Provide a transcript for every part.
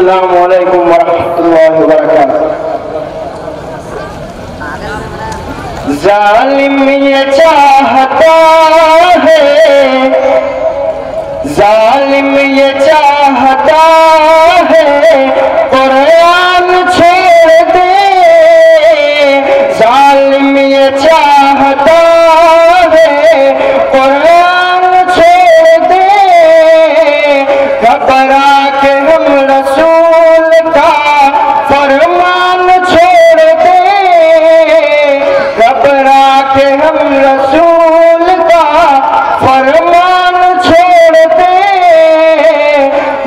अस्सलामु अलैकुम वरहमतुल्लाहि वबरकातुहू। जालिम ये चाहता है, जालिम ये चाहता है कुरान छोड़ दे, जालिम ये चाहता है कुरान छोड़ दे, घबरा के हम रसूल का फरमान छोड़ दे, घबरा के हम रसूल का फरमान छोड़ दे,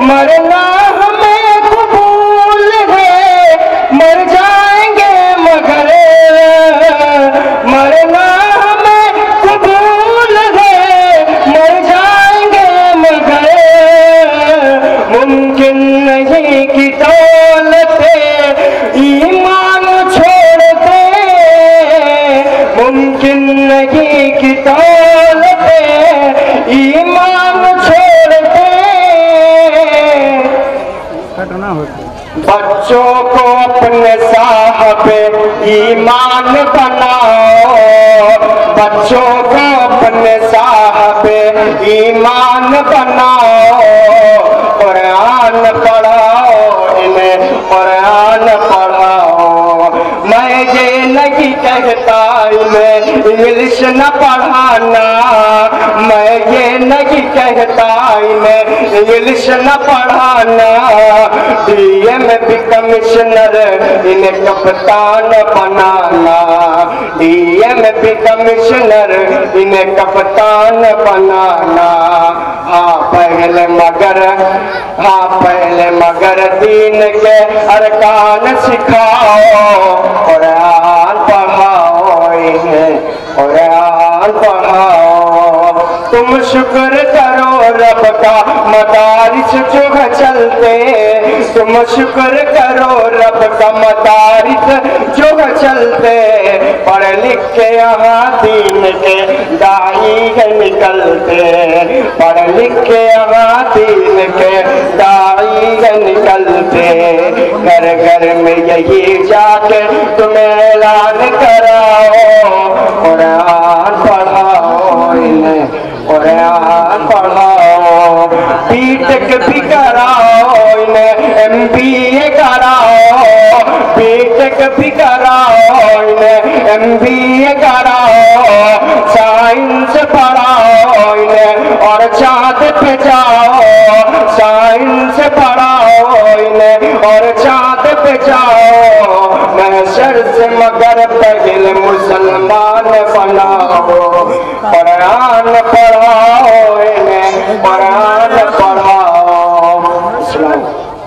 मरना हमें कबूल है मर जाएंगे मगर, मरना हमें कबूल है मर जाएंगे मगर, मुमकिन नहीं कि दौलत ईमान छोड़ दे, मुमकिन नहीं कि दौलत ईमान छोड़ दे। बच्चों को अपने साहब ईमान बनाओ, बच्चों को अपने साहब ईमान बनाओ, कुरान पढ़ाओ इन्हें कुरान पढ़ाओ। मैं ये नहीं कहता इन्हें इंग्लिश न पढ़ाना, मैं ये नहीं कहता इन्हें इंग्लिश न पढ़ाना, डीएम भी कमिश्नर इन्हें कप्तान बनाना, डीएम भी कमिश्नर इन्हें कप्तान बनाना। हाँ पहले मगर, हाँ पहले मगर दीन के अरकान सिखाओ, कुरान पढ़ाओ इन्हें कुरान पढ़ाओ। तुम शुक्र करो रब का मदारिस जो चलते, तुम शुक्र करो रब का मदारिस जो चलते, पढ़ लिख के यहाँ दीन के दाई है निकलते, पढ़ लिख के यहाँ दीन के दाई है निकलते, घर घर में यही जाके तुम्हें ऐलान कराओ, कुरान पढ़ाओ इन्हें कुरान पढ़ाओ। बीटेक भी कराओ इन्हें एमबीए कराओ, बीटेक भी कराओ इन्हें एमबीए कराओ, साइंस पढ़ाओ इन्हें और चाँद पे जाओ, साइंस पढ़ाओ इन्हें और चाँद पे जाओ, महशर से मगर पहले मुसलमान बनाओ, कुरान पढ़ाओ।